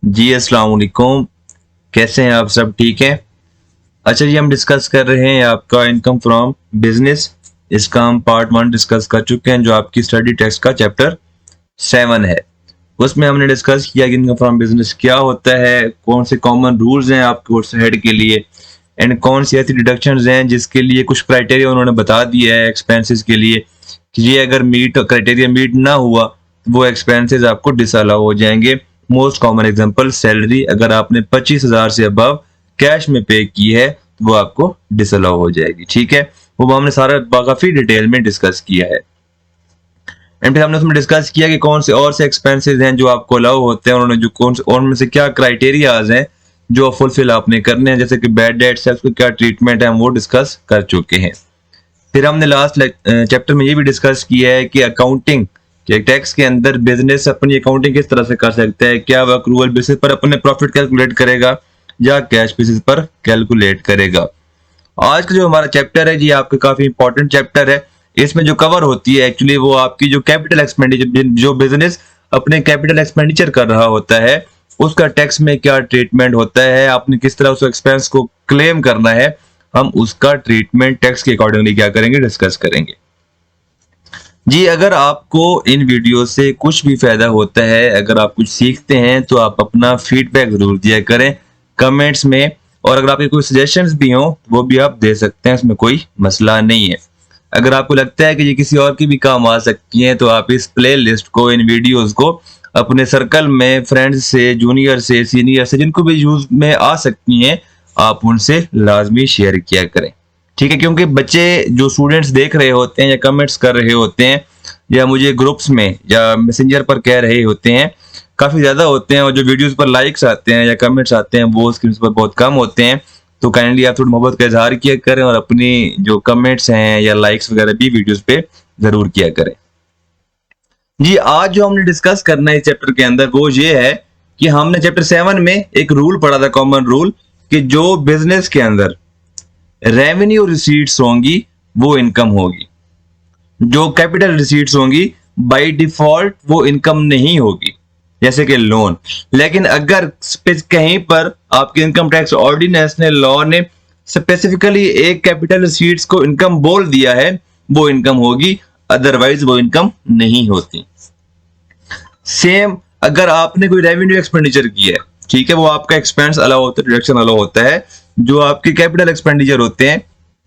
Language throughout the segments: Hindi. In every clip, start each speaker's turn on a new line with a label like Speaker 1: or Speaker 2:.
Speaker 1: जी अस्सलाम वालेकुम। कैसे हैं आप सब? ठीक हैं? अच्छा जी, हम डिस्कस कर रहे हैं आपका इनकम फ्रॉम बिजनेस। इसका हम पार्ट 1 डिस्कस कर चुके हैं, जो आपकी स्टडी टेक्स्ट का चैप्टर 7 है। उसमें हमने डिस्कस किया कि इनकम फ्रॉम बिजनेस क्या होता है, कौन से कॉमन रूल्स हैं आपके कोर्स हेड के लिए, एंड कौन सी ऐसी डिडक्शंस हैं जिसके लिए कुछ क्राइटेरिया उन्होंने बता दिया है एक्सपेंसेस के लिए कि ये अगर क्राइटेरिया मीट ना हुआ तो वो एक्सपेंसेस आपको डिसअलाउ हो जाएंगे। मोस्ट कॉमन एग्जांपल सैलरी, अगर आपने 25,000 से अबव कैश में पे की है तो वो आपको डिसअलाउ हो जाएगी। ठीक है, वो हमने सारा काफी डिटेल में डिस्कस किया है। एंड फिर हमने उसमें डिस्कस किया कि कौन से और से एक्सपेंसेस हैं जो आपको अलाउ होते हैं, उन्होंने जो कौन से और में से क्या क्राइटेरियाज हैं जो फुलफिल आपने करने हैं, जैसे कि बैड डेट्स है उसको क्या ट्रीटमेंट है, हम वो डिस्कस कर चुके हैं। फिर हमने लास्ट चैप्टर में ये भी डिस्कस किया है कि अकाउंटिंग के टैक्स के अंदर बिजनेस अपनी अकाउंटिंग किस तरह से कर सकता है, क्या वह अक्रूवल बेसिस पर अपने प्रॉफिट कैलकुलेट करेगा या कैश बेसिस पर कैलकुलेट करेगा। आज का जो हमारा चैप्टर है जी, आपका काफी इंपॉर्टेंट चैप्टर है। इसमें जो कवर होती है एक्चुअली वो आपकी जो कैपिटल एक्सपेंडिचर, जो बिजनेस अपने कैपिटल एक्सपेंडिचर कर रहा होता है उसका टैक्स में क्या ट्रीटमेंट होता है, आपने किस तरह उस एक्सपेंस को क्लेम करना है, हम उसका ट्रीटमेंट टैक्स के अकॉर्डिंगली क्या करेंगे, डिस्कस करेंगे। जी, अगर आपको इन वीडियो से कुछ भी फायदा होता है, अगर आप कुछ सीखते हैं तो आप अपना फीडबैक जरूर दिया करें कमेंट्स में, और अगर आपके कोई सजेशंस भी हों वो भी आप दे सकते हैं, इसमें कोई मसला नहीं है। अगर आपको लगता है कि ये किसी और की भी काम आ सकती हैं तो आप इस प्ले लिस्ट को, इन वीडियोस को अपने सर्कल में फ्रेंड्स से, जूनियर से, सीनियर से, जिनको भी यूज में आ सकती हैं, आप उनसे लाजमी शेयर किया करें। ठीक है, क्योंकि बच्चे जो स्टूडेंट्स देख रहे होते हैं या कमेंट्स कर रहे होते हैं या मुझे ग्रुप्स में या मैसेंजर पर कह रहे होते हैं, काफी ज्यादा होते हैं, और जो वीडियोस पर लाइक्स आते हैं या कमेंट्स आते हैं वो स्क्रीन पर बहुत कम होते हैं। तो काइंडली आप थोड़ी मोहब्बत का इजहार किया करें और अपनी जो कमेंट्स हैं या लाइक्स वगैरह भी वीडियोस पे जरूर किया करें। जी, आज जो हमने डिस्कस करना है इस चैप्टर के अंदर वो ये है कि हमने चैप्टर 7 में एक रूल पढ़ा था, कॉमन रूल, कि जो बिजनेस के अंदर रेवेन्यू रिसीट्स होंगी वो इनकम होगी, जो कैपिटल रिसीट्स होंगी बाय डिफॉल्ट वो इनकम नहीं होगी, जैसे कि लोन। लेकिन अगर कहीं पर आपके इनकम टैक्स ऑर्डिनेंस ने, लॉ ने स्पेसिफिकली एक कैपिटल रिसीट्स को इनकम बोल दिया है, वो इनकम होगी, अदरवाइज वो इनकम नहीं होती। सेम अगर आपने कोई रेवेन्यू एक्सपेंडिचर किया है, ठीक है, वो आपका एक्सपेंस अलाउ होता है, डिडक्शन अलाउ होता है। जो आपके कैपिटल एक्सपेंडिचर होते हैं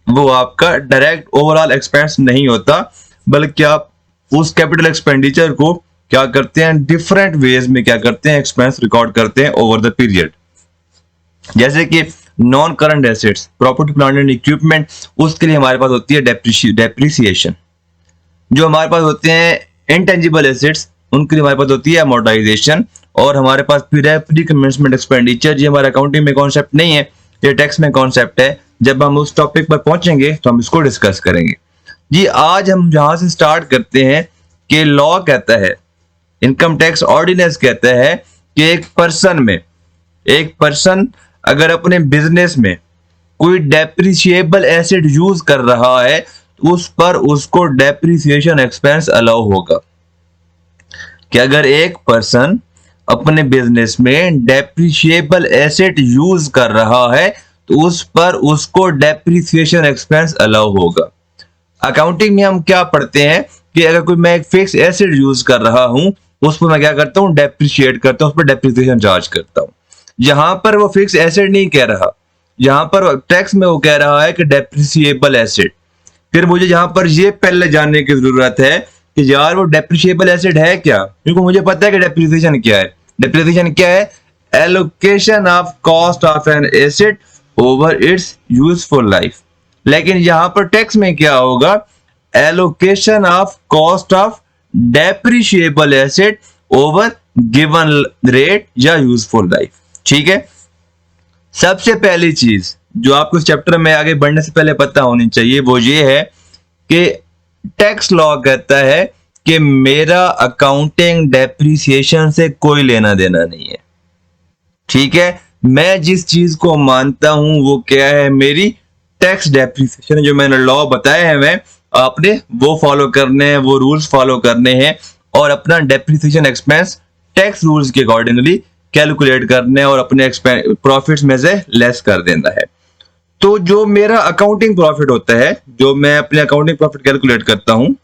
Speaker 1: वो आपका डायरेक्ट ओवरऑल एक्सपेंस नहीं होता, बल्कि आप उस कैपिटल एक्सपेंडिचर को क्या करते हैं, डिफरेंट वेज में क्या करते हैं, एक्सपेंस रिकॉर्ड करते हैं ओवर द पीरियड। जैसे कि non current assets, property plant and equipment, उसके लिए हमारे पास होती है डेप्रिसिएशन। जो हमारे पास होते हैं इनटेंजिबल एसेट्स, उनके लिए हमारे पास होती है अमोर्टाइजेशन। और हमारे पास फिर है प्री कमेंसमेंट एक्सपेंडिचर। ये हमारे अकाउंटिंग में कॉन्सेप्ट नहीं है, ये टैक्स में कॉन्सेप्ट है। जब हम उस टॉपिक पर पहुंचेंगे तो हम इसको डिस्कस करेंगे। जी, आज हम जहां से स्टार्ट करते हैं कि लॉ कहता है, इनकम टैक्स ऑर्डिनेंस कहता है कि एक पर्सन अगर अपने बिजनेस में कोई डेप्रिसिएबल एसेट यूज कर रहा है तो उस पर उसको डेप्रिसिएशन एक्सपेंस अलाउ होगा। कि अगर एक पर्सन अपने बिजनेस में डेप्रिसिएबल एसेट यूज कर रहा है तो उस पर उसको डेप्रिसिएशन एक्सपेंस अलाउ होगा। अकाउंटिंग में हम क्या पढ़ते हैं कि अगर कोई मैं एक फिक्स एसेट यूज कर रहा हूं उस पर मैं क्या करता हूं, डेप्रिशिएट करता हूं, उस पर डेप्रिसिएशन चार्ज करता हूं। यहां पर वो फिक्स एसेट नहीं कह रहा, यहां पर टैक्स में वो कह रहा है कि डेप्रिसिएबल एसेट। फिर मुझे यहां पर ये पहले जानने की जरूरत है कि यार वो डेप्रिशिएबल एसेट है क्या, क्योंकि मुझे पता है कि डेप्रिसिएशन क्या है। डेप्रिसिएशन क्या है? Allocation of cost of an asset over it's useful life. लेकिन यहां पर टैक्स में क्या होगा? Allocation of cost of depreciable asset over given rate या यूजफुल लाइफ। ठीक है, सबसे पहली चीज जो आपको इस चैप्टर में आगे बढ़ने से पहले पता होनी चाहिए वो ये है कि टैक्स लॉ कहता है कि मेरा अकाउंटिंग डेप्रिसिएशन से कोई लेना देना नहीं है। ठीक है, मैं जिस चीज को मानता हूं वो क्या है, मेरी टैक्स डेप्रिसिएशन। जो मैंने लॉ बताए हैं मैं आपने वो फॉलो करने हैं, वो रूल्स फॉलो करने हैं और अपना डेप्रिसिएशन एक्सपेंस टैक्स रूल्स के अकॉर्डिंगली कैलकुलेट करना है और अपने प्रॉफिट्स में से लेस कर देना है। तो जो मेरा अकाउंटिंग प्रॉफिट होता है, जो मैं अपने अकाउंटिंग प्रॉफिट कैलकुलेट करता हूं,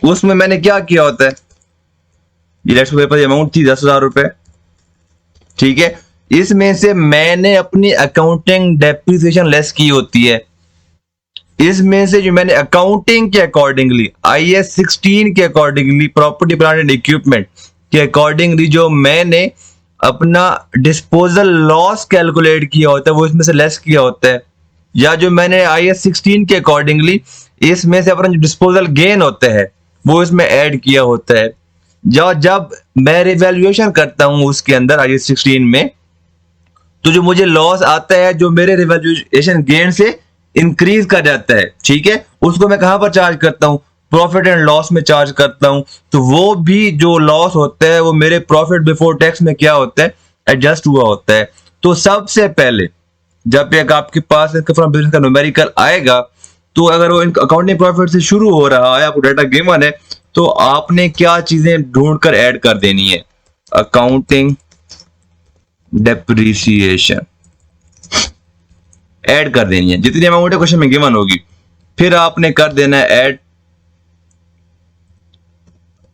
Speaker 1: उसमें मैंने क्या किया होता है, ये लेट्स पेपर अमाउंट थी 10,000 रुपए, ठीक है। इसमें से मैंने अपनी अकाउंटिंग डेप्रिसिएशन लेस की होती है। इसमें से जो मैंने अकाउंटिंग के अकॉर्डिंगली, IAS 16 के accordingly, property plant and equipment के अकॉर्डिंगली जो मैंने अपना डिस्पोजल लॉस कैलकुलेट किया होता है वो इसमें से लेस किया होता है। या जो मैंने IAS 16 के अकॉर्डिंगली इसमें से अपना जो डिस्पोजल गेन होता है वो इसमें ऐड किया होता है। जब मैं रिवैल्यूएशन करता हूं उसके अंदर IAS 16 में, तो जो मुझे लॉस आता है जो मेरे रिवैल्यूएशन गेन से इंक्रीज कर जाता है, ठीक है, उसको मैं कहां पर चार्ज करता हूं, प्रॉफिट एंड लॉस में चार्ज करता हूं। तो वो भी जो लॉस होता है वो मेरे प्रॉफिट बिफोर टैक्स में क्या होता है, एडजस्ट हुआ होता है। तो सबसे पहले जब एक आपके पास बिजनेस का न्यूमेरिकल आएगा, तो अगर वो अकाउंटिंग प्रॉफिट से शुरू हो रहा है, आपको डाटा गिवन है, तो आपने क्या चीजें ढूंढकर ऐड कर देनी है, अकाउंटिंग डेप्रिसिएशन ऐड कर देनी है, जितनी अमाउंट है क्वेश्चन में गिवन होगी। फिर आपने कर देना है add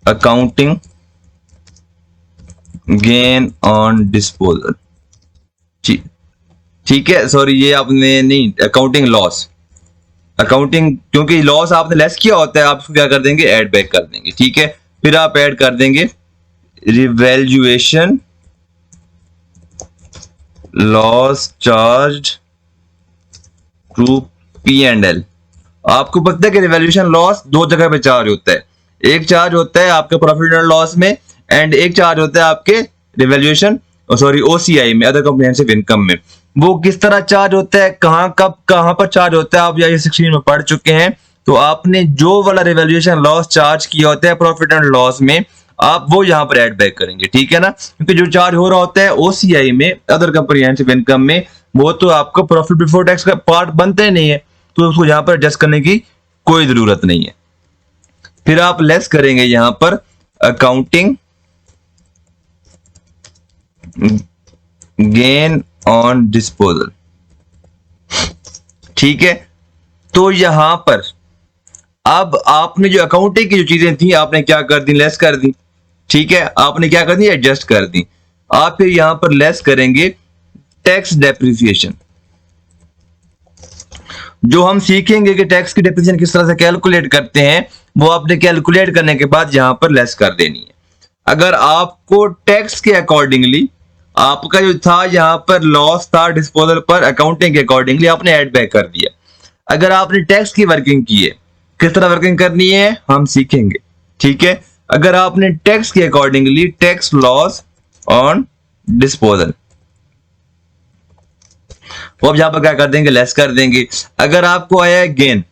Speaker 1: accounting gain on disposal, ठीक है, सॉरी ये आपने नहीं, अकाउंटिंग लॉस, अकाउंटिंग क्योंकि लॉस आपने लेस किया होता है, आप उसको क्या कर देंगे, ऐड बैक कर देंगे, ठीक है। फिर आप ऐड कर देंगे revaluation loss charge to P&L। आपको पता है कि रिवैल्यूएशन लॉस दो जगह पे चार्ज होता है, एक चार्ज होता है आपके प्रॉफिट एंड लॉस में, एंड एक चार्ज होता है आपके रिवैल्यूएशन OCI में, अदर कॉम्प्रिहेंसिव इनकम में। वो किस तरह चार्ज होता है, कब कहां पर चार्ज होता है, आप IAS 16 में पढ़ चुके हैं। तो आपने जो वाला रिवैल्यूएशन लॉस चार्ज किया होता है प्रॉफिट एंड लॉस में, आप वो यहां पर ऐड बैक करेंगे, ठीक है ना, क्योंकि जो चार्ज हो रहा होता है OCI में, अदर कॉम्प्रिहेंसिव इनकम में, वो तो आपका प्रॉफिट बिफोर टैक्स का पार्ट बनता ही नहीं है, तो उसको यहां पर एडजस्ट करने की कोई जरूरत नहीं है। फिर आप लेस करेंगे यहां पर अकाउंटिंग गेन ऑन डिस्पोजल, ठीक है। तो यहां पर अब आपने जो अकाउंटिंग की जो चीजें थी आपने क्या कर दी, लेस कर दी, ठीक है, आपने क्या कर दी, एडजस्ट कर दी। आप फिर यहां पर लेस करेंगे टैक्स डेप्रिसिएशन। जो हम सीखेंगे कि टैक्स की डेप्रिसिएशन किस तरह से कैलकुलेट करते हैं, वो आपने कैलकुलेट करने के बाद यहां पर लेस कर देनी है। अगर आपको टैक्स के अकॉर्डिंगली आपका जो था यहां पर लॉस था डिस्पोजल पर, अकाउंटिंग के अकॉर्डिंगली आपने ऐड बैक कर दिया। अगर आपने टैक्स की वर्किंग की है, किस तरह वर्किंग करनी है हम सीखेंगे, ठीक है। अगर आपने टैक्स के accordingly tax loss on disposal, वो अब यहां पर क्या कर देंगे, लेस कर देंगे। अगर आपको आया है गेन,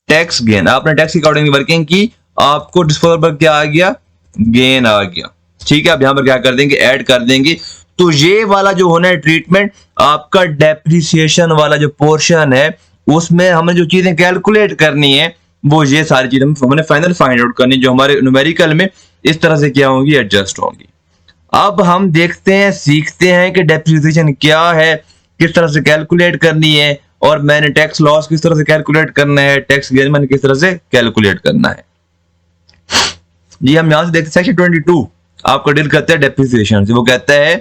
Speaker 1: टैक्स गेन, आपने टैक्स के अकॉर्डिंग वर्किंग की, आपको डिस्पोजल पर क्या आ गया, गेन आ गया, ठीक है। अब यहां पर क्या कर देंगे, ऐड कर देंगे। तो ये वाला जो होना है ट्रीटमेंट, आपका डेप्रिसिएशन वाला जो पोर्शन है उसमें हमें जो चीजें कैलकुलेट करनी है वो ये सारी चीजें हमने फाइनल फाइंड आउट करनी, जो हमारे न्यूमेरिकल में इस तरह से क्या होंगी, एडजस्ट होंगी। अब हम देखते हैं, सीखते हैं कि डेप्रिसिएशन क्या है, किस तरह से कैलकुलेट करनी है, और मैंने टैक्स लॉस किस तरह से कैलकुलेट करना है, टैक्स गेन मैंने किस तरह से कैलकुलेट करना है। जी हम यहां से देखते हैं सेक्शन 22 आपको डील करते हैं डेप्रिसिएशन से। वो कहता है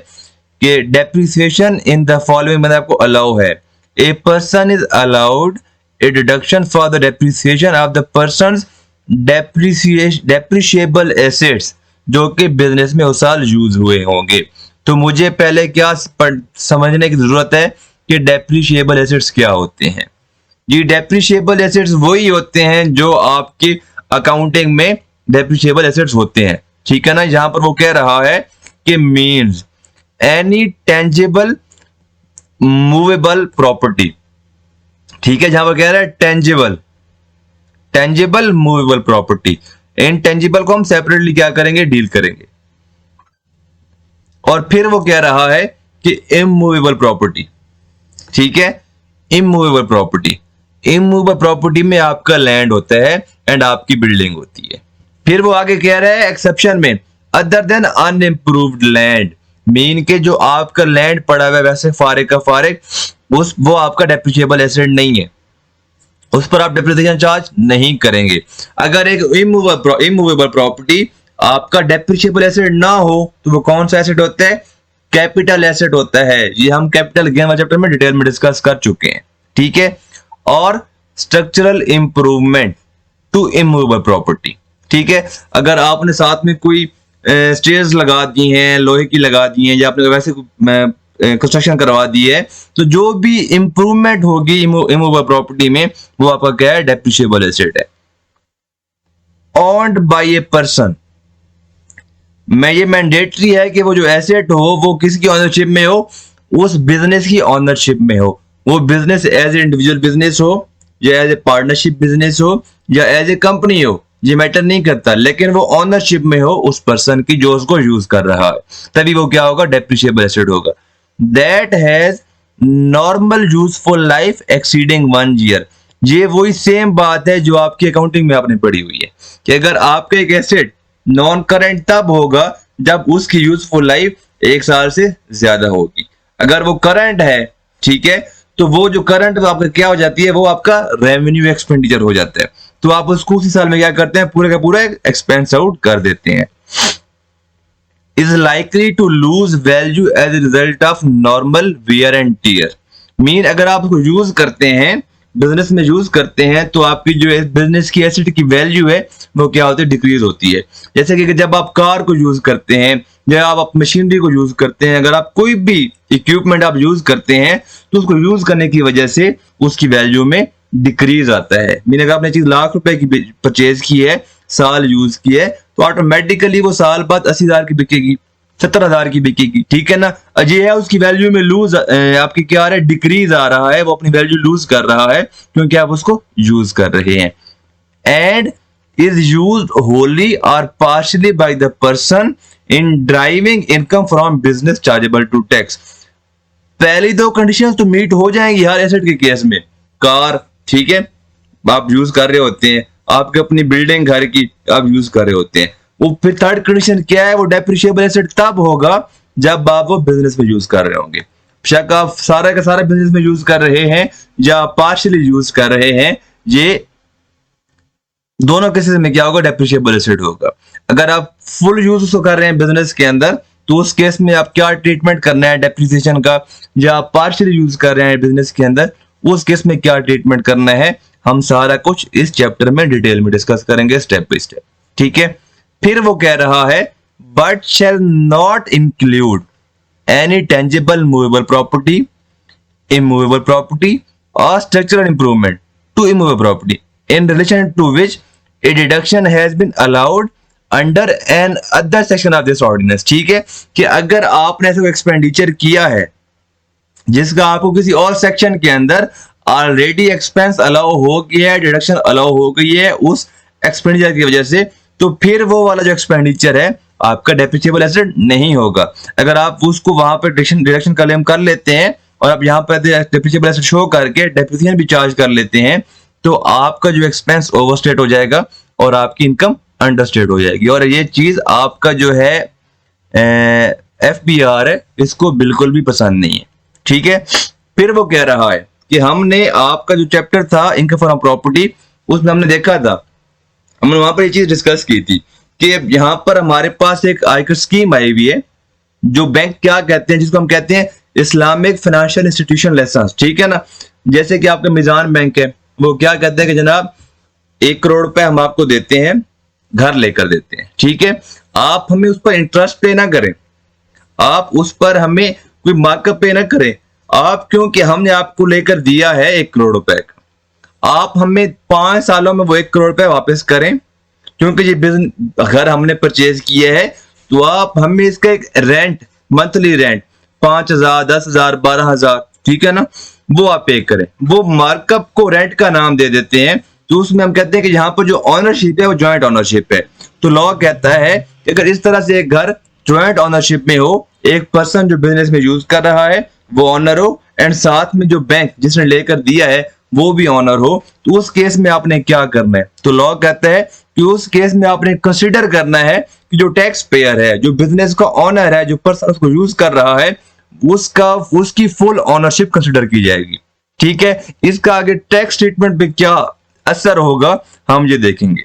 Speaker 1: कि डेप्रिसिएशन इन द फॉलोइंग मैंने आपको अलाउ है, a person is allowed A deduction for the depreciation of the persons depreciable assets जो कि बिजनेस में उस साल यूज हुए होंगे। तो मुझे पहले क्या समझने की जरूरत है कि डेप्रिशिएबल एसेट्स क्या होते हैं। ये डेप्रिशिएबल एसेट्स वही होते हैं जो आपकी अकाउंटिंग में डेप्रिशिएबल एसेट्स होते हैं, ठीक है ना। यहां पर वो कह रहा है कि means any tangible movable property, ठीक है, जहां पर कह रहा है टेंजिबल मूवेबल प्रॉपर्टी। इनटेंजिबल को हम सेपरेटली क्या करेंगे, डील करेंगे। और फिर वो कह रहा है कि इमूवेबल प्रॉपर्टी, ठीक है, इमूवेबल प्रॉपर्टी में आपका लैंड होता है एंड आपकी बिल्डिंग होती है। फिर वो आगे कह रहा है एक्सेप्शन में अदर देन अनइम्प्रूव्ड लैंड, मीन के जो आपका लैंड पड़ा हुआ है वैसे फारिग का फारिग, वो आपका डेप्रिशिएबल एसेट नहीं है, उस पर आप डेप्रिसिएशन चार्ज नहीं करेंगे। अगर एक इमूवेबल प्रॉपर्टी आपका डेप्रिशिएबल एसेट ना हो तो वो कौन सा एसेट होता है? कैपिटल एसेट होता है। ये हम कैपिटल गेन वाले चैप्टर में डिटेल में डिस्कस कर चुके हैं, ठीक है। और structural improvement to immovable property, ठीक है। अगर आपने साथ में कोई स्टेयर्स लगा दी हैं, लोहे की लगा दी हैं, या आपने वैसे कंस्ट्रक्शन करवा दी है, तो जो भी इंप्रूवमेंट होगी इमूवेबल प्रॉपर्टी में वो आपका क्या है? डेप्रिशिएबल एसेट है। ओन्ड बाय ए पर्सन, मैं ये मैंडेटरी है कि वो जो एसेट हो वो किसकी ऑनरशिप में हो? उस बिजनेस की ऑनरशिप में हो। वो business as a individual business हो या एज ए पार्टनरशिप बिजनेस हो या एज ए कंपनी हो, ये मैटर नहीं करता, लेकिन वो ऑनरशिप में हो उस पर्सन की जो उसको यूज कर रहा है, तभी वो क्या होगा? डेप्रिशिएबल एसेट होगा। That has normal useful life exceeding 1 year. ये वही सेम बात है जो आपकी अकाउंटिंग में आपने पढ़ी हुई है कि अगर आपका एक एसेट नॉन करंट तब होगा जब उसकी यूजफुल लाइफ 1 साल से ज्यादा होगी। अगर वो करंट है, ठीक है, तो वो जो करंट आपका क्या हो जाती है? वो आपका रेवेन्यू एक्सपेंडिचर हो जाता है, तो आप उसको उसी साल में क्या करते हैं? पूरे का पूरा एक्सपेंस आउट कर देते हैं। is likely to lose value as a result of normal wear and tear, mean अगर आप उसको यूज करते हैं, बिजनेस में यूज करते हैं, तो आपकी जो बिजनेस की एसेट की वैल्यू है वो क्या होती है? डिक्रीज होती है। जैसे कि जब आप कार को यूज करते हैं या आप मशीनरी को यूज करते हैं, अगर आप कोई भी इक्विपमेंट आप यूज करते हैं तो उसको यूज करने की वजह से उसकी वैल्यू में डिक्रीज आता है। मीन अगर आपने चीज ₹1,00,000 की परचेज की है, साल यूज की है, तो ऑटोमेटिकली वो साल बाद 80,000 की बिकेगी, 70,000 की बिकेगी, ठीक है ना। अजय है उसकी वैल्यू में लूज आपकी क्या आ रहा है? डिक्रीज आ रहा है, वो अपनी वैल्यू लूज कर रहा है क्योंकि आप उसको यूज कर रहे हैं। एंड इज यूज्ड होली और partially by the person in driving income from business chargeable to tax. पहली दो कंडीशंस तो मीट हो जाएंगी हर एसेट के केस में। कार, ठीक है, आप यूज कर रहे होते हैं, आपके अपनी बिल्डिंग घर की आप यूज कर रहे होते हैं। वो फिर थर्ड कंडीशन क्या है? वो डेप्रिशिएबल एसेट तब होगा जब आप वो बिजनेस में यूज कर रहे होंगे। बेशक आप सारा का सारा बिजनेस में यूज कर रहे हैं या पार्शियली यूज कर रहे हैं, ये दोनों केसेस में क्या होगा? डेप्रिशिएबल एसेट होगा। अगर आप फुल यूज उसको कर रहे हैं बिजनेस के अंदर, तो उस केस में आप क्या ट्रीटमेंट करना है डेप्रिसिएशन का, या आप पार्शियली यूज कर रहे हैं बिजनेस के अंदर, उस केस में क्या ट्रीटमेंट करना है, हम सारा कुछ इस चैप्टर में डिटेल में डिस्कस करेंगे स्टेप बाय स्टेप, ठीक है। फिर वो कह रहा है but shall not include any tangible movable property, immovable property और structural improvement to immovable property in relation to which a deduction has been allowed under an other section of this ordinance. ठीक है, कि अगर आपने ऐसा एक्सपेंडिचर किया है जिसका आपको किसी और सेक्शन के अंदर ऑलरेडी एक्सपेंस अलाउ हो गया है, डिडक्शन अलाउ हो गई है उस एक्सपेंडिचर की वजह से, तो फिर वो वाला जो एक्सपेंडिचर है आपका डेप्रिसिएबल एसेट नहीं होगा। अगर आप उसको वहां पर डिडक्शन क्लेम कर लेते हैं और आप यहाँ पर डेप्रिसिएबल एसेट शो करके डेप्रिसिएशन भी चार्ज कर लेते हैं, तो आपका जो एक्सपेंस ओवरस्टेट हो जाएगा और आपकी इनकम अंडरस्टेट हो जाएगी। और ये चीज आपका जो है FBR है, इसको बिल्कुल भी पसंद नहीं है। ठीक है, फिर वो कह रहा है कि हमने आपका जो चैप्टर था इनकम फ्रॉम प्रॉपर्टी, उसमें हमने देखा था, हमने वहां पर ये चीज डिस्कस की थी कि यहाँ पर हमारे पास एक आयकर स्कीम आई हुई है जो बैंक क्या कहते हैं, जिसको हम कहते हैं इस्लामिक फाइनेंशियल इंस्टीट्यूशन लाइसेंस। ठीक है ना, जैसे कि आपका मिजान बैंक है, वो क्या कहते हैं कि जनाब 1 करोड़ रुपए हम आपको देते हैं, घर लेकर देते हैं। ठीक है, आप हमें उस पर इंटरेस्ट पे ना करें, आप उस पर हमें कोई मार्कअप पे ना करें, आप क्योंकि हमने आपको लेकर दिया है 1 करोड़ रुपए का, आप हमें 5 सालों में वो 1 करोड़ रुपए वापस करें, क्योंकि ये बिजनेस घर हमने परचेज किया है, तो आप हमें इसका एक रेंट, मंथली रेंट 5,000, 10,000, 12,000, ठीक है ना, वो आप पे करें। वो मार्कअप को रेंट का नाम दे देते हैं, तो उसमें हम कहते हैं कि यहाँ पर जो ऑनरशिप है वो ज्वाइंट ऑनरशिप है। तो लॉ कहता है कि अगर इस तरह से एक घर ज्वाइंट ऑनरशिप में हो, एक पर्सन जो बिजनेस में यूज कर रहा है वो ऑनर हो, एंड साथ में जो बैंक जिसने लेकर दिया है वो भी ऑनर हो, तो उस केस में आपने क्या करना है, तो लॉ कहता है कि उस केस में आपने कंसिडर करना है कि जो टैक्स पेयर है, जो बिजनेस का ऑनर है, जो पर्सन उसको यूज कर रहा है, उसकी फुल ऑनरशिप कंसिडर की जाएगी। ठीक है, इसका आगे टैक्स ट्रीटमेंट पे क्या असर होगा हम ये देखेंगे।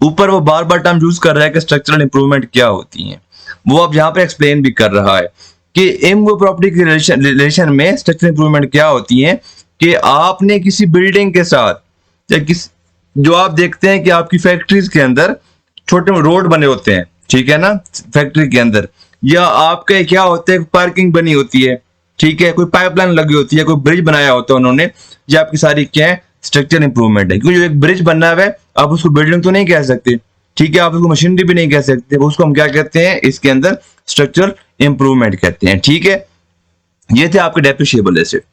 Speaker 1: ऊपर वो बार बार टर्म यूज कर रहा है कि स्ट्रक्चरल इंप्रूवमेंट क्या होती हैं, वो अब यहाँ पे एक्सप्लेन भी कर रहा है कि इनवो प्रॉपर्टी के रिलेशन में स्ट्रक्चरल इंप्रूवमेंट क्या होती है कि आपने किसी बिल्डिंग के साथ या जो आप देखते हैं कि आपकी फैक्ट्रीज के अंदर छोटे रोड बने होते हैं, ठीक है ना, फैक्ट्री के अंदर, या आपके क्या होते हैं पार्किंग बनी होती है, ठीक है, कोई पाइपलाइन लगी होती है, कोई ब्रिज बनाया होता है उन्होंने, ये आपकी सारी क्या है स्ट्रक्चर इंप्रूवमेंट है। क्योंकि जो एक ब्रिज बनना है आप उसको बिल्डिंग तो नहीं कह सकते, ठीक है, आप उसको मशीनरी भी नहीं कह सकते, उसको हम क्या कहते हैं इसके अंदर स्ट्रक्चरल इंप्रूवमेंट कहते हैं। ठीक है, ये थे आपके डेप्रिशिएबल एसेट।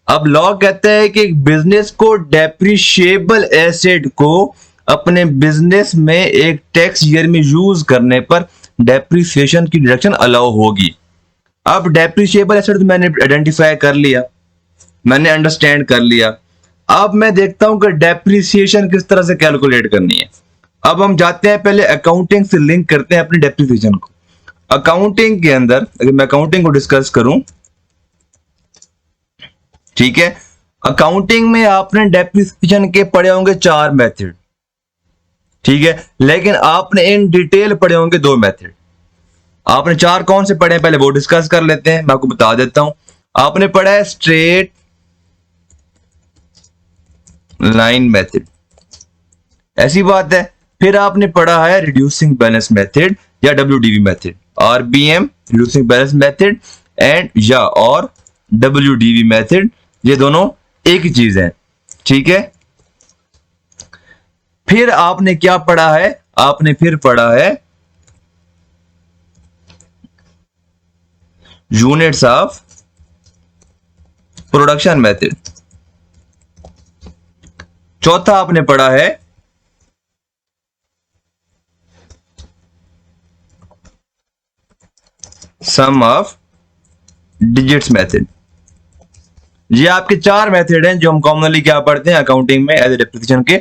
Speaker 1: अब लॉ कहता है कि बिजनेस को डेप्रिशिएबल एसेट को अपने बिजनेस में एक टैक्स ईयर में यूज करने पर डेप्रिसिएशन की डिडक्शन अलाउ होगी। अब डेप्रिशिएबल एसेट तो मैंने आइडेंटिफाई कर लिया, मैंने अंडरस्टैंड कर लिया। अब मैं देखता हूं कि डेप्रिसिएशन किस तरह से कैलकुलेट करनी है। अब हम जाते हैं पहले अकाउंटिंग से लिंक करते हैं अपनी डेप्रिसिएशन को। अकाउंटिंग के अंदर अगर मैं अकाउंटिंग को डिस्कस करूं, ठीक है, अकाउंटिंग में आपने डेप्रिसिएशन के पढ़े होंगे 4 मेथड, ठीक है, लेकिन आपने इन डिटेल पढ़े होंगे 2 मेथड। आपने 4 कौन से पढ़े हैं पहले वो डिस्कस कर लेते हैं, मैं आपको बता देता हूं। आपने पढ़ा है स्ट्रेट लाइन मेथड, ऐसी बात है। फिर आपने पढ़ा है रिड्यूसिंग बैलेंस मेथड या WDV method, RBM reducing balance method and या और WDV मेथड, ये दोनों एक ही चीज है, ठीक है। फिर आपने क्या पढ़ा है, आपने फिर पढ़ा है यूनिट्स ऑफ प्रोडक्शन मेथड। चौथा आपने पढ़ा है सम ऑफ डिजिट्स मेथड। ये आपके 4 मेथड हैं जो हम कॉमनली क्या पढ़ते हैं अकाउंटिंग में एज ए डेप्रिसिएशन के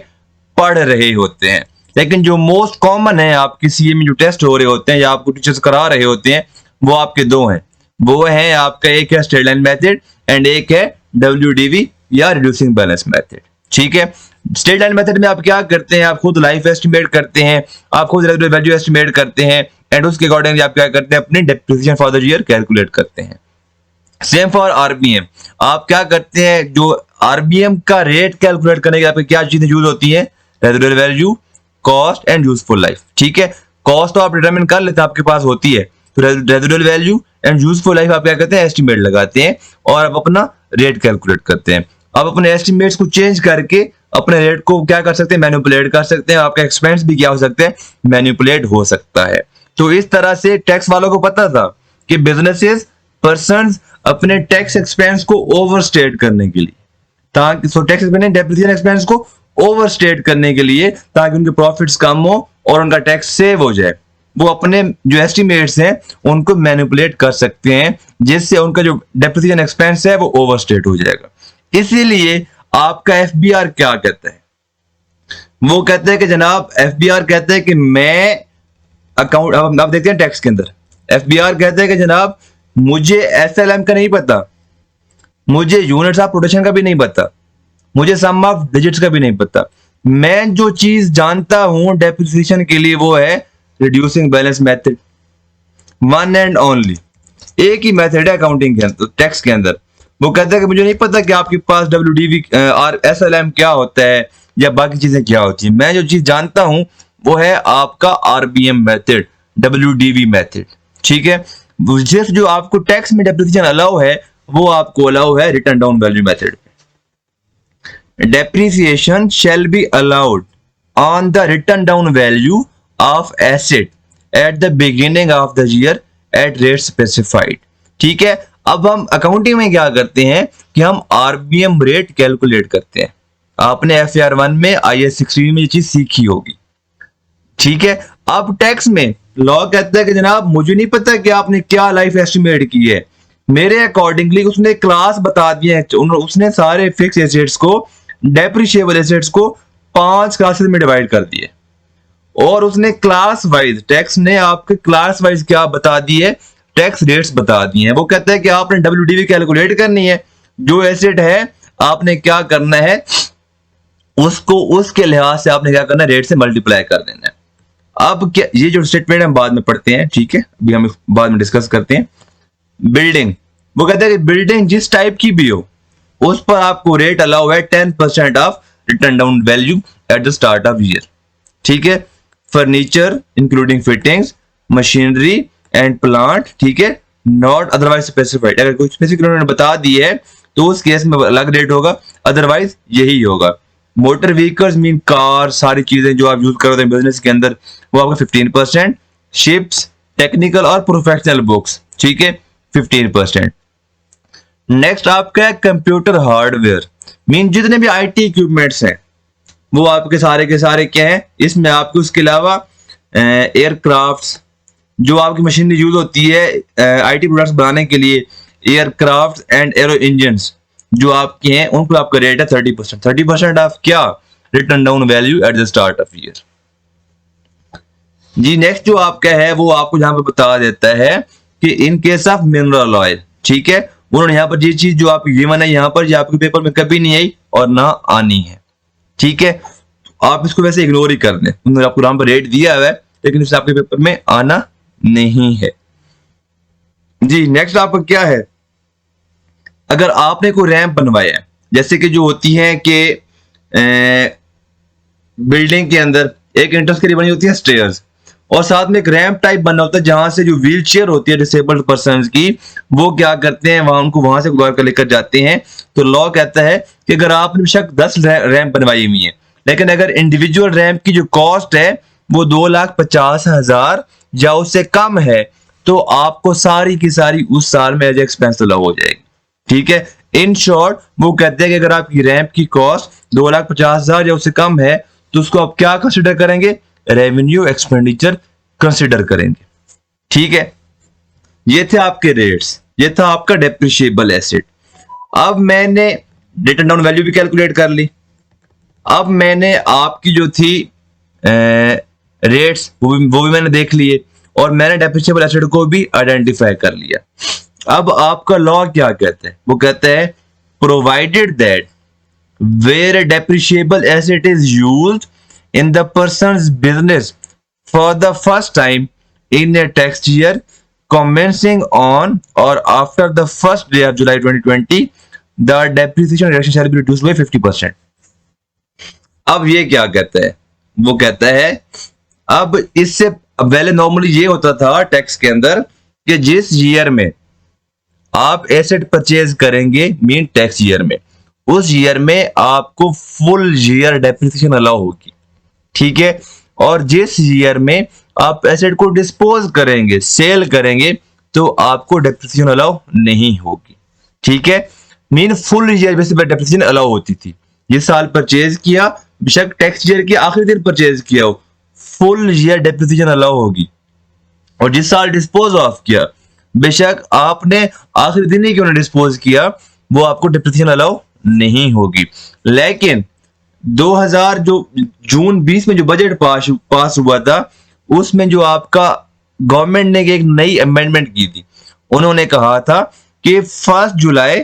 Speaker 1: पढ़ रहे होते हैं। लेकिन जो मोस्ट कॉमन है आपकी सीए में जो टेस्ट हो रहे होते हैं या आपको टीचर्स करा रहे होते हैं वो आपके 2 हैं। वो है आपका एक है स्ट्रेट लाइन मेथड एंड एक है WDV या रिड्यूसिंग बैलेंस मेथड, ठीक है। स्ट्रेट लाइन मेथड में आप क्या करते हैं, आप खुद लाइफ एस्टिमेट करते हैं, आप खुद रेजुलर वैल्यू एस्टिमेट करते हैं एंड उसके अकॉर्डिंगली आप क्या करते हैं अपनी depreciation for the year calculate करते हैं। सेम फॉर RBM, आप क्या करते हैं जो RBM का रेट कैलकुलेट करने के आपके क्या चीजें यूज होती है, residual value, cost and useful life, ठीक है। कॉस्ट तो आप डिटरमिन कर लेते हैं, आपके पास होती है, तो रेजुलर वैल्यू एंड यूजफुल लाइफ आप क्या करते हैं एस्टिमेट लगाते हैं और आप अपना रेट कैलकुलेट करते हैं। आप अपने एस्टिमेट्स को चेंज करके अपने रेट को क्या कर सकते हैं मैनिपुलेट कर सकते हैं, आपका एक्सपेंस भी क्या हो सकते हैं मैनिपुलेट हो सकता है। तो इस तरह से टैक्स वालों को पता था कि बिजनेसेस पर्संस अपने टैक्स एक्सपेंस को ओवरस्टेट करने के लिए ताकि टैक्स डेप्रिसिएशन एक्सपेंस को ओवरस्टेट करने के लिए ताकि उनके प्रॉफिट्स कम हो और उनका टैक्स सेव हो जाए, वो अपने जो एस्टिमेट्स हैं उनको मैनिपुलेट कर सकते हैं जिससे उनका जो डेप्रिसिएशन एक्सपेंस है वो ओवरस्टेट हो जाएगा। इसीलिए आपका FBR क्या कहता है, वो कहता है कि जनाब FBR कहता है कि मैं अकाउंट, अब आप देखते हैं टैक्स के अंदर FBR कहता है कि जनाब मुझे SLM का नहीं पता, मुझे यूनिट्स ऑफ प्रोडक्शन का भी नहीं पता, मुझे सम ऑफ डिजिट्स का भी नहीं पता, मैं जो चीज जानता हूं डेप्रिसिएशन के लिए वो है reducing balance method, one and only एक ही मेथड है अकाउंटिंग के अंदर, टैक्स के अंदर। वो कहता है कि मुझे नहीं पता कि आपके पास WDV और SLM क्या होता है या बाकी चीजें क्या होती है, मैं जो चीज जानता हूं वो है आपका RBM मेथड, WDV मेथड, ठीक है। जिस जो आपको टैक्स में डेप्रिसिएशन अलाउ है वो आपको अलाउ है return down value method. Depreciation shall be allowed on the return down value of asset at the beginning of the year at rate specified, ठीक है। अब हम अकाउंटिंग में क्या करते हैं कि हम RBM रेट कैलकुलेट करते हैं। आपने FAR 1 में IAS 16 में ये चीज सीखी होगी, ठीक है। अब टैक्स में लॉ कहता है कि जनाब मुझे नहीं पता कि आपने क्या लाइफ एस्टिमेट की है, मेरे अकॉर्डिंगली उसने क्लास बता दिए हैं, उसने सारे फिक्स एसेट्स को डेप्रिशिएबल एसेट्स को 5 क्लासेस में डिवाइड कर दिए और उसने क्लास वाइज, टैक्स ने आपके क्लास वाइज क्या बता दी है, टैक्स रेट्स बता दिए हैं। वो कहता है कि आपने WDV कैलकुलेट करनी है, जो एसेट है आपने क्या करना है, उसको उसके लिहाज से आपने क्या करना है, रेट से मल्टीप्लाई कर देना है। अब क्या, ये जो स्टेटमेंट हम बाद में पढ़ते हैं, ठीक है, अभी हम बाद में डिस्कस करते हैं। बिल्डिंग, वो कहता है कि बिल्डिंग जिस टाइप की भी हो उस पर आपको रेट अलाउ है 10% of return down value at the start of year, ठीक है। Furniture including fittings, machinery and plant, ठीक है, नॉट अदरवाइज स्पेसिफाइड। अगर कुछ स्पेसिफिक उन्होंने बता दी है तो उस केस में अलग रेट होगा, अदरवाइज यही होगा। मोटर व्हीकल्स मीन कार, सारी चीजें जो आप यूज करते हैं बिजनेस के अंदर, वो आपका 15%। शिप्स, टेक्निकल और प्रोफेशनल बुक्स, ठीक है, 15%। नेक्स्ट आपका है कंप्यूटर हार्डवेयर, मीन जितने भी IT इक्विपमेंट्स हैं वो आपके सारे के सारे क्या हैं, इसमें आपके उसके अलावा एयरक्राफ्ट्स, जो आपकी मशीनरी यूज होती है IT प्रोडक्ट्स बनाने के लिए, एयरक्राफ्ट एंड एरो इंजन्स जो आपके हैं, उन पर आपका रेट है 30%। 30% ऑफ क्या, written down value at the start of year. जी नेक्स्ट जो आपका है वो आपको यहाँ पे बता देता है कि in case of mineral oil, ठीक है, उन्होंने यहाँ पर ये चीज जो आपकी गिवन है यहाँ पर, ये आपके पेपर में कभी नहीं आई और ना आनी है, ठीक है। आप इसको वैसे इग्नोर ही कर दें, उन्होंने आपको यहाँ पर रेट दिया हुआ है लेकिन इससे आपके पेपर में आना नहीं है। जी नेक्स्ट आपका क्या है, अगर आपने कोई रैंप बनवाया है, जैसे कि जो होती है कि बिल्डिंग के अंदर एक एंट्रेंस के लिए बनी होती है स्टेयर्स, और साथ में एक रैंप टाइप बना होता है जहां से जो व्हील चेयर होती है डिसेबल्ड पर्सन की, वो क्या करते हैं, वहां उनको वहां से गुजार कर लेकर जाते हैं। तो लॉ कहता है कि अगर आपने बेशक 10 रैंप बनवाई हुई है, लेकिन अगर इंडिविजुअल रैंप की जो कॉस्ट है वो 2,50,000 या उससे कम है, तो आपको सारी की सारी उस साल में एज एक्सपेंस अलाउ हो जाएगी, ठीक है। इन शॉर्ट वो कहते हैं कि अगर आपकी रैंप की कॉस्ट 2,50,000 या उससे कम है तो उसको आप क्या कंसिडर करेंगे, रेवेन्यू एक्सपेंडिचर कंसिडर करेंगे, ठीक है। ये थे आपके रेट्स, ये था आपका डेप्रिशिएबल एसेट। अब मैंने रिटर्न डाउन वैल्यू भी कैलकुलेट कर ली, अब मैंने आपकी जो थी रेट्स वो भी मैंने देख लिए, और मैंने डेप्रिशिएबल एसेट को भी आइडेंटिफाई कर लिया। अब आपका लॉ क्या कहता है, वो कहता है provided that where a depreciable asset is used in the person's business for the first time in a tax year commencing on or after the first day of July 2020, the depreciation reduction shall be reduced by 50%. अब ये क्या कहता है, वो कहता है अब इससे पहले नॉर्मली ये होता था टैक्स के अंदर कि जिस ईयर में आप एसेट परचेज करेंगे मीन टैक्स ईयर में, उस ईयर में आपको फुल ईयर डेप्रिसिएशन अलाउ होगी, ठीक है। और जिस ईयर में आप एसेट को डिस्पोज करेंगे, सेल करेंगे, तो आपको डेप्रिसिएशन अलाउ नहीं होगी, ठीक है। मीन फुल ईयर बेसिस पर डेप्रिसिएशन अलाउ होती थी। ये साल परचेज किया, बेशक टैक्स ईयर के आखिरी दिन परचेज किया हो, फुल ईयर डेप्रिसिएशन अलाउ होगी। और जिस साल डिस्पोज ऑफ किया, बेशक आपने आखिरी दिन ही क्यों ना डिस्पोज किया, वो आपको डेप्रिसिएशन अलाउ नहीं होगी। लेकिन 2000 जो जून 20 में जो बजट पास हुआ था, उसमें जो आपका गवर्नमेंट ने एक नई अमेंडमेंट की थी, उन्होंने कहा था कि 1 जुलाई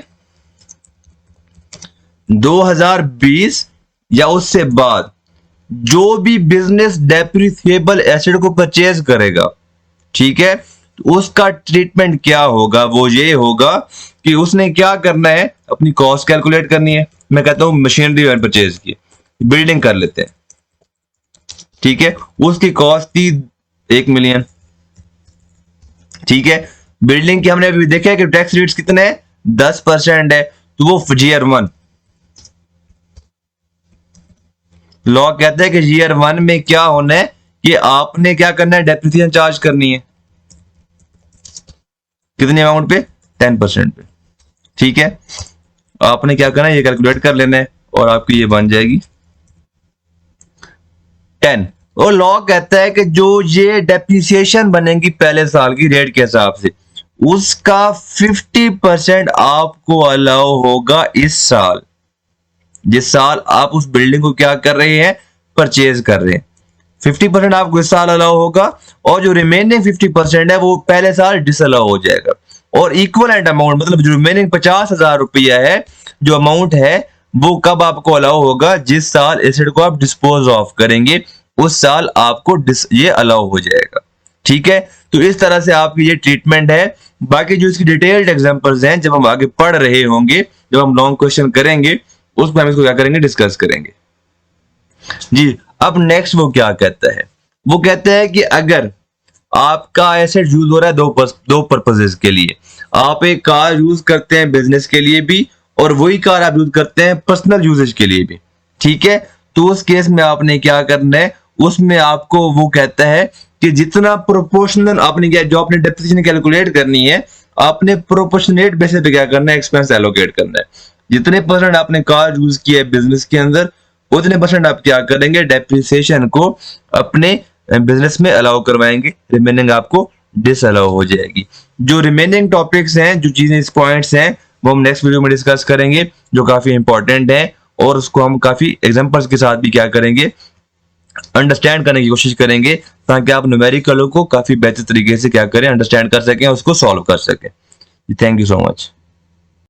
Speaker 1: 2020 या उससे बाद जो भी बिजनेस डेप्रिसिएबल एसेट को परचेज करेगा, ठीक है, तो उसका ट्रीटमेंट क्या होगा, वो ये होगा कि उसने क्या करना है, अपनी कॉस्ट कैलकुलेट करनी है। मैं कहता हूं मशीनरी परचेज की, बिल्डिंग कर लेते हैं, ठीक है, उसकी कॉस्ट थी 1 मिलियन, ठीक है। बिल्डिंग की हमने अभी देखा है कि टैक्स रेट्स कितने हैं, 10% है, तो वो ईयर 1 लॉ कहता है कि ईयर 1 में क्या होना है कि आपने क्या करना है, डेप्रिसिएशन चार्ज करनी है, कितने अमाउंट पे, 10% पे, ठीक है। आपने क्या करना है, ये कैलकुलेट कर लेना है और आपकी ये बन जाएगी 10। और लॉ कहता है कि जो ये डेप्रिसिएशन बनेगी पहले साल की रेट के हिसाब से, उसका 50% आपको अलाउ होगा इस साल, जिस साल आप उस बिल्डिंग को क्या कर रहे हैं, परचेज कर रहे हैं। 50% आपको इस साल अलाउ होगा और जो रिमेनिंग 50% है वो पहले साल डिसअलाउ हो जाएगा। और इक्वलेंट अमाउंट मतलब जो रिमेनिंग 50,000 रुपया है, जो अमाउंट है वो कब आपको अलाउ होगा, जिस साल एसेट को आप डिस्पोज ऑफ करेंगे उस साल आपको ये अलाउ हो जाएगा। ठीक है, तो इस तरह से आपकी ये ट्रीटमेंट है। बाकी जो इसकी डिटेल्ड एग्जांपल्स हैं जब हम आगे पढ़ रहे होंगे, जब हम लॉन्ग क्वेश्चन करेंगे उसमें हम इसको क्या करेंगे, डिस्कस करेंगे जी। अब नेक्स्ट वो क्या कहता है, वो कहता है कि अगर आपका एसेट यूज हो रहा है दो पर्पसेस के लिए, आप एक कार यूज करते हैं बिजनेस के लिए भी और वही कार आप यूज करते हैं पर्सनल यूजेज के लिए भी, ठीक है, तो उस केस में आपने क्या करना है, उसमें आपको वो कहता है कि जितना प्रोपोर्शनल आपने क्या, जो आपने डेप्रिसिएशन कैलकुलेट करनी है, आपने प्रोपोर्शनेट बेसिस पे क्या करना है, एक्सपेंस एलोकेट करना है। जितने परसेंट आपने कार यूज किया है बिजनेस के अंदर, उतने परसेंट आप क्या करेंगे, डेप्रिसिएशन को अपने बिजनेस में अलाउ करवाएंगे, रिमेनिंग आपको डिसअलाउ हो जाएगी। जो रिमेनिंग टॉपिक्स हैं, जो चीजें इस पॉइंट्स हैं, वो हम नेक्स्ट वीडियो में डिस्कस करेंगे, जो काफी इंपॉर्टेंट है और उसको हम काफी एग्जांपल्स के साथ भी क्या करेंगे, अंडरस्टैंड करने की कोशिश करेंगे, ताकि आप न्यूमेरिकलों को काफी बेहतर तरीके से क्या करें, अंडरस्टैंड कर सकें, उसको सॉल्व कर सकें। Thank you so much.